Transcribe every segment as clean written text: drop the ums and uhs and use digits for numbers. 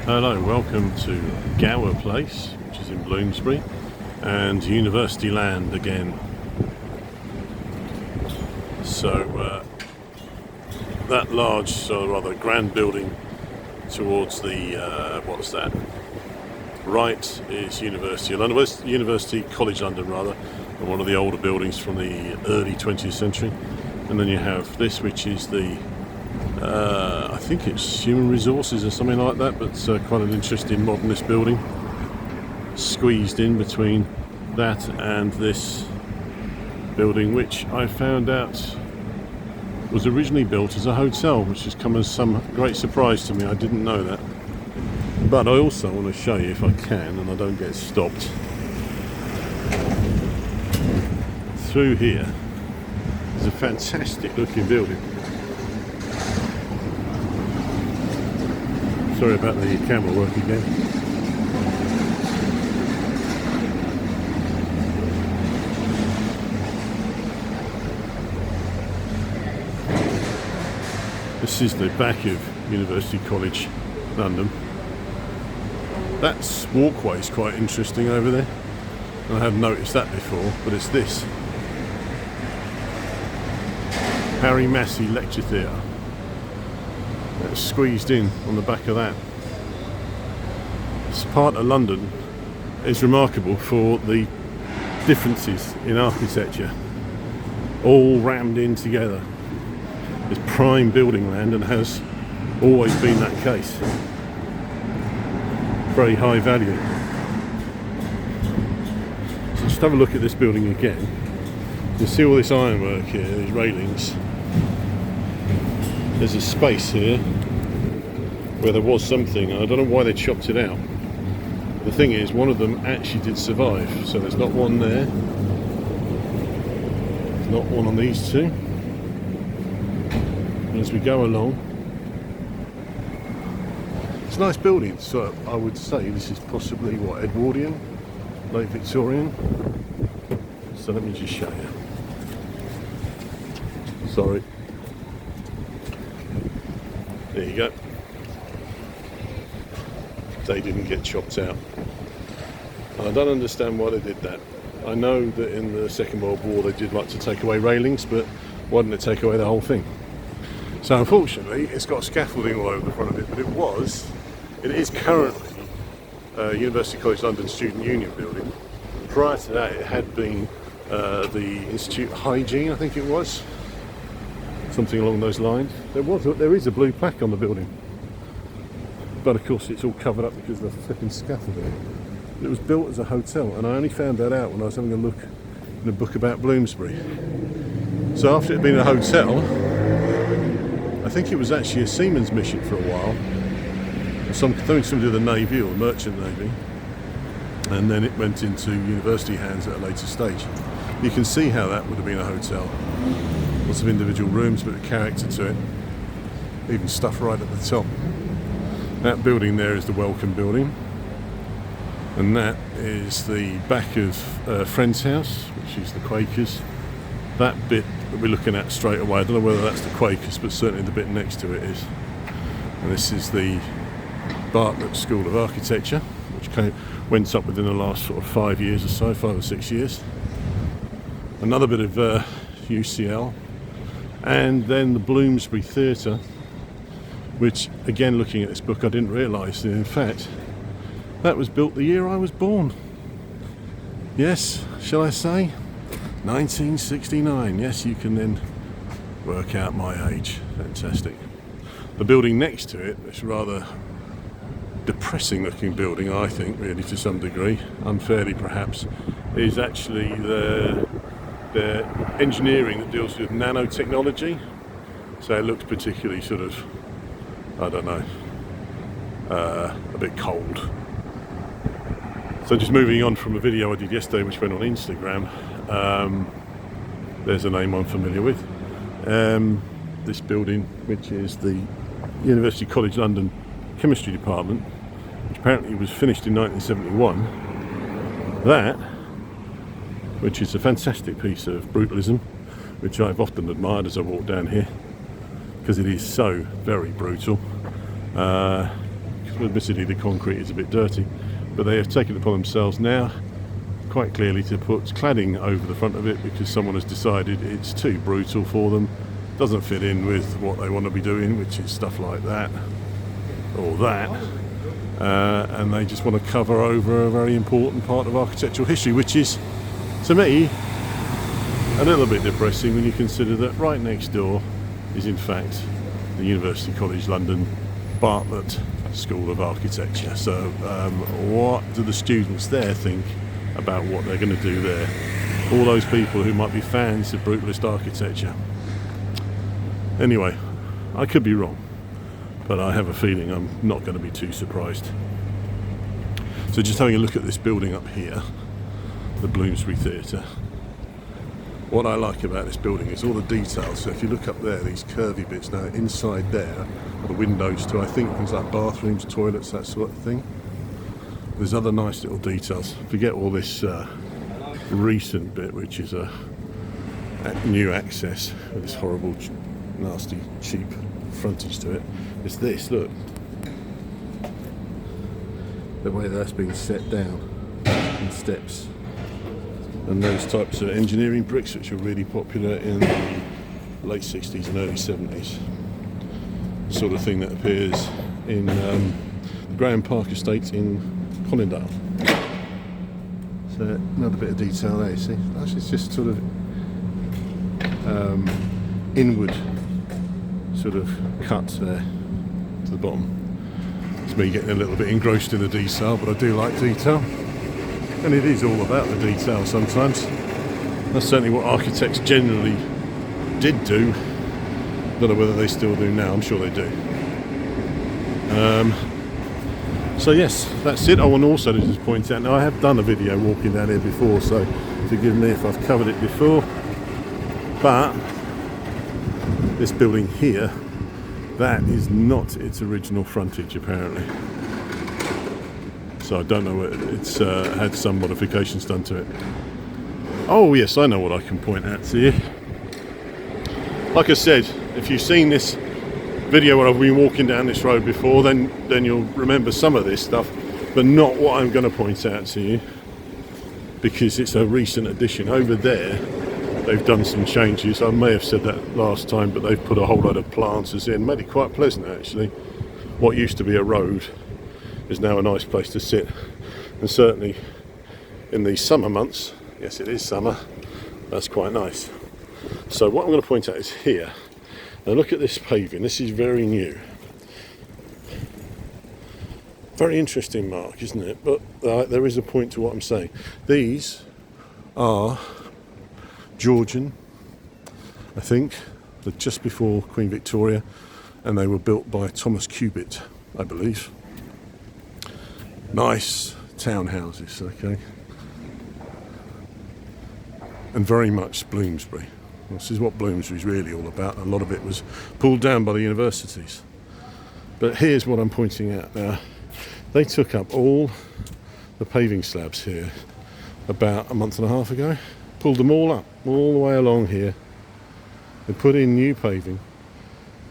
Hello, welcome to Gower Place, which is in Bloomsbury, and University Land again. So that large, rather grand building towards the, what's that? Right is University of London, well, it's University College London rather, and one of the older buildings from the early 20th century. And then you have this, which is the I think it's Human Resources or something like that, but quite an interesting modernist building squeezed in between that and this building, which I found out was originally built as a hotel, which has come as some great surprise to me. I didn't know that. But I also want to show you, if I can and I don't get stopped, through here is a fantastic looking building. Sorry about the camera work again. This is the back of University College London. That walkway is quite interesting over there. I hadn't noticed that before, but it's this. Harry Massey Lecture Theatre. That's squeezed in on the back of that. This part of London is remarkable for the differences in architecture, all rammed in together. It's prime building land and has always been that case. Very high value. So just have a look at this building again. You see all this ironwork here, these railings. There's a space here where there was something. I don't know why they chopped it out. The thing is, one of them actually did survive. So there's not one there. There's not one on these two. And as we go along, it's a nice building. So I would say this is possibly what, Edwardian, late Victorian. So let me just show you. Sorry. There you go. They didn't get chopped out. I don't understand why they did that. I know that in the Second World War they did like to take away railings, but why didn't they take away the whole thing? So unfortunately it's got scaffolding all over the front of it, but it is currently University College London Student Union building. Prior to that it had been the Institute of Hygiene, I think it was. Something along those lines. There is a blue plaque on the building, but of course it's all covered up because of the flipping scaffolding. It was built as a hotel, and I only found that out when I was having a look in a book about Bloomsbury. So after it had been a hotel, I think it was actually a seaman's mission for a while, something to do with the Navy or the Merchant Navy, and then it went into university hands at a later stage. You can see how that would have been a hotel. Lots of individual rooms, but a character to it. Even stuff right at the top. That building there is the Welcome Building, and that is the back of Friend's house, which is the Quakers. That bit that we're looking at straight away, I don't know whether that's the Quakers, but certainly the bit next to it is. And this is the Bartlett School of Architecture, which went up within the last sort of 5 years or so, 5 or 6 years. Another bit of UCL. And then the Bloomsbury Theatre, which, again, looking at this book, I didn't realise that, in fact, that was built the year I was born. Yes, shall I say? 1969. Yes, you can then work out my age. Fantastic. The building next to it, this rather depressing looking building, I think, really, to some degree, unfairly perhaps, is actually the engineering that deals with nanotechnology. So it looks particularly sort of, I don't know, a bit cold. So just moving on from a video I did yesterday which went on Instagram, there's a name I'm familiar with. This building, which is the University College London Chemistry Department, which apparently was finished in 1971. That, which is a fantastic piece of brutalism, which I've often admired as I walk down here, because it is so very brutal. Because Admittedly, the concrete is a bit dirty, but they have taken it upon themselves now, quite clearly, to put cladding over the front of it because someone has decided it's too brutal for them, doesn't fit in with what they want to be doing, which is stuff like that or that, and they just want to cover over a very important part of architectural history, which is, to me, a little bit depressing when you consider that right next door is in fact the University College London Bartlett School of Architecture. So what do the students there think about what they're going to do there? All those people who might be fans of brutalist architecture. Anyway, I could be wrong, but I have a feeling I'm not going to be too surprised. So just having a look at this building up here, the Bloomsbury Theatre. What I like about this building is all the details. So if you look up there, these curvy bits, now inside there are the windows to, I think, things like bathrooms, toilets, that sort of thing. There's other nice little details. Forget all this recent bit, which is a new access with this horrible, nasty, cheap frontage to it. It's this, look. The way that's been set down in steps. And those types of engineering bricks which were really popular in the late 60s and early 70s. The sort of thing that appears in the Graham Park estate in Colindale. So another bit of detail there, you see. Actually it's just sort of inward sort of cut there to the bottom. It's me getting a little bit engrossed in the detail, but I do like detail. And it is all about the detail sometimes. That's certainly what architects generally did do. Don't know whether they still do now, I'm sure they do. So yes, that's it. I want also to just point out, now I have done a video walking down here before, so forgive me if I've covered it before. But this building here, that is not its original frontage apparently. So I don't know, it's had some modifications done to it. Oh yes, I know what I can point out to you. Like I said, if you've seen this video where I've been walking down this road before, then you'll remember some of this stuff, but not what I'm going to point out to you, because it's a recent addition. Over there, they've done some changes. I may have said that last time, but they've put a whole load of planters in, made it quite pleasant actually. What used to be a road is now a nice place to sit, and certainly in the summer months, yes it is summer, that's quite nice. So what I'm going to point out is here. Now look at this paving, this is very new. Very interesting mark, isn't it? But there is a point to what I'm saying. These are Georgian, I think, they're just before Queen Victoria, and they were built by Thomas Cubitt, I believe. Nice townhouses, okay, and very much Bloomsbury. This is what Bloomsbury is really all about. A lot of it was pulled down by the universities. But here's what I'm pointing out now. They took up all the paving slabs here about a month and a half ago, pulled them all up, all the way along here. They put in new paving.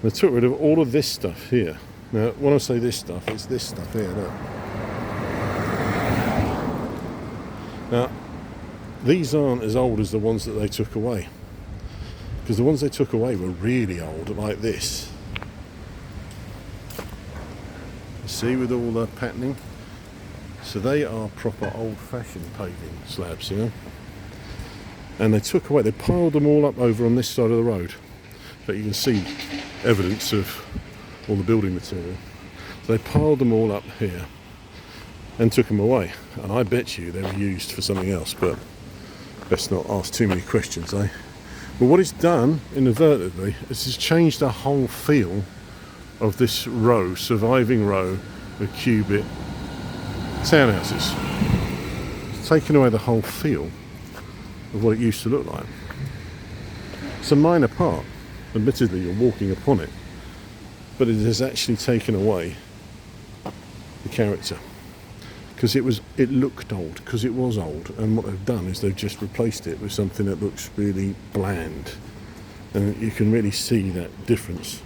They took rid of all of this stuff here. Now, when I say this stuff, it's this stuff here, look. Now, these aren't as old as the ones that they took away, because the ones they took away were really old, like this. See, with all the patterning? So they are proper old-fashioned paving slabs, you know. And they took away, they piled them all up over on this side of the road. But you can see evidence of all the building material. So they piled them all up here and took them away. And I bet you they were used for something else, but best not ask too many questions, eh? But what it's done, inadvertently, is it's changed the whole feel of this row, surviving row of Cubitt townhouses. It's taken away the whole feel of what it used to look like. It's a minor part, admittedly you're walking upon it, but it has actually taken away the character, because it looked old, because it was old, and what they've done is they've just replaced it with something that looks really bland, and you can really see that difference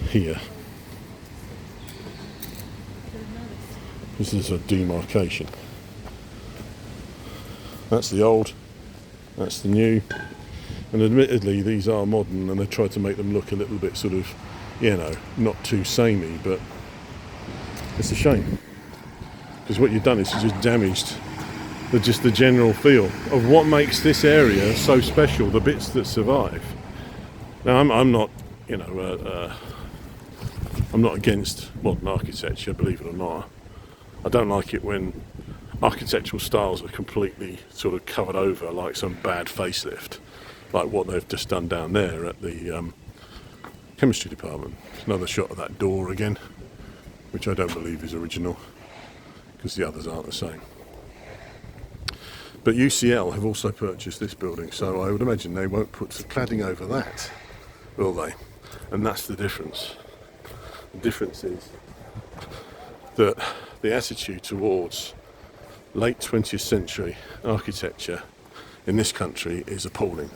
here. This is a demarcation. That's the old, that's the new, and admittedly these are modern, and they tried to make them look a little bit sort of, you know, not too samey, but it's a shame, because what you've done is you just damaged the general feel of what makes this area so special, the bits that survive. Now I'm not, you know, I'm not against modern architecture, believe it or not. I don't like it when architectural styles are completely sort of covered over like some bad facelift, like what they've just done down there at the chemistry department. Another shot of that door again, which I don't believe is original, because the others aren't the same. But UCL have also purchased this building, so I would imagine they won't put the cladding over that, will they? And that's the difference. The difference is that the attitude towards late 20th century architecture in this country is appalling.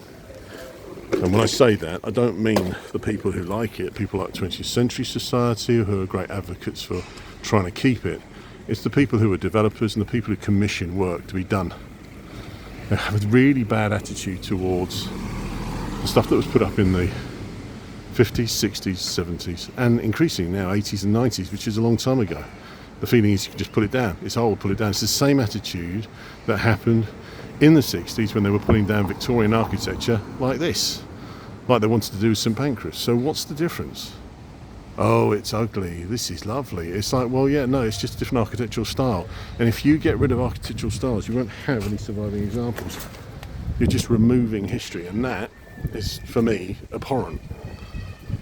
And when I say that, I don't mean the people who like it, people like 20th Century Society who are great advocates for trying to keep it. It's the people who are developers and the people who commission work to be done. They have a really bad attitude towards the stuff that was put up in the 50s, 60s, 70s, and increasingly now 80s and 90s, which is a long time ago. The feeling is you can just put it down. It's old, put it down. It's the same attitude that happened in the 60s when they were putting down Victorian architecture like this, like they wanted to do with St Pancras. So what's the difference? Oh, it's ugly, this is lovely. It's like, well, yeah, no, it's just a different architectural style. And if you get rid of architectural styles, you won't have any surviving examples. You're just removing history, and that is, for me, abhorrent.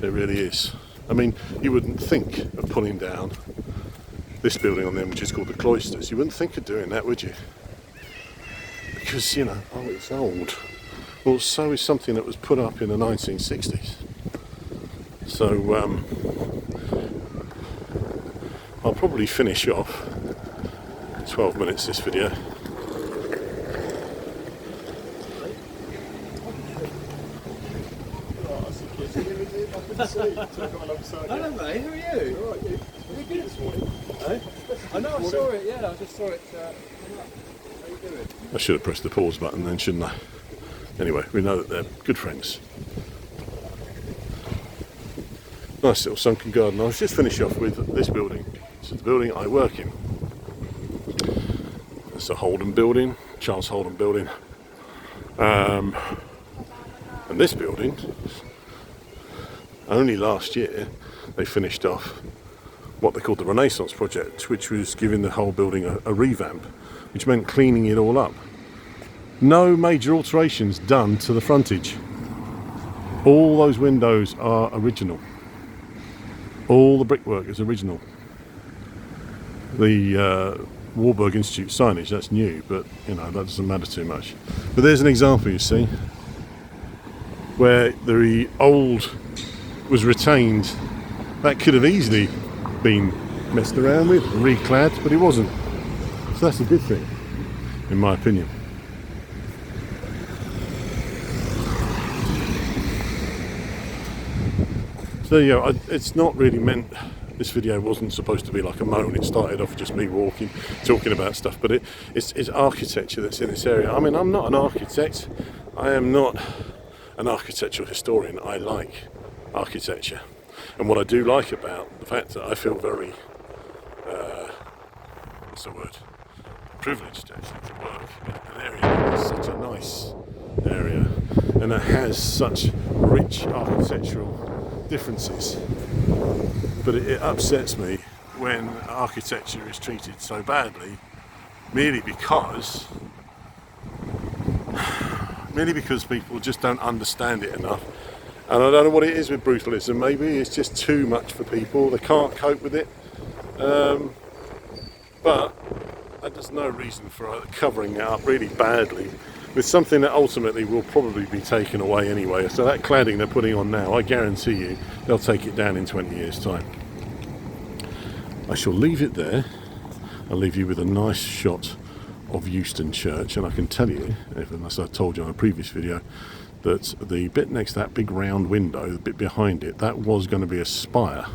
It really is. I mean, you wouldn't think of pulling down this building on them, which is called the Cloisters. You wouldn't think of doing that, would you? Because, you know, oh, it's old. Well, so is something that was put up in the 1960s. So, I'll probably finish off 12 minutes this video. Hello mate, how are you? Alright, you? Are good this morning? I know, I saw it, yeah, I just saw it. How you doing? I should have pressed the pause button then, shouldn't I? Anyway, we know that they're good friends. Nice little sunken garden. I'll just finish off with this building. This is the building I work in. It's a Holden building, Charles Holden building. And this building, only last year, they finished off what they called the Renaissance project, which was giving the whole building a revamp, which meant cleaning it all up. No major alterations done to the frontage. All those windows are original. All the brickwork is original. The Warburg Institute signage, that's new, but you know, that doesn't matter too much. But there's an example, you see, where the old was retained. That could have easily been messed around with, reclad, but it wasn't. So that's a good thing, in my opinion. So yeah, it's not really meant, this video wasn't supposed to be like a moan. It started off just me walking, talking about stuff, but it's architecture that's in this area. I mean, I'm not an architect. I am not an architectural historian. I like architecture. And what I do like about the fact that I feel very, what's the word, privileged actually to work in an area that is such a nice area and that has such rich architectural differences. But it upsets me when architecture is treated so badly merely because people just don't understand it enough. And I don't know what it is with brutalism. Maybe it's just too much for people. They can't cope with it. But there's no reason for covering it up really badly with something that ultimately will probably be taken away anyway. So that cladding they're putting on now, I guarantee you, they'll take it down in 20 years' time. I shall leave it there. I'll leave you with a nice shot of Euston Church, and I can tell you, as I told you on a previous video, that the bit next to that big round window, the bit behind it, that was going to be a spire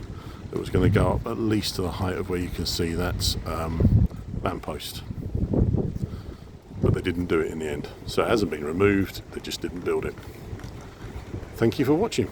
that was going to go up at least to the height of where you can see that lamppost. But they didn't do it in the end. So it hasn't been removed, they just didn't build it. Thank you for watching.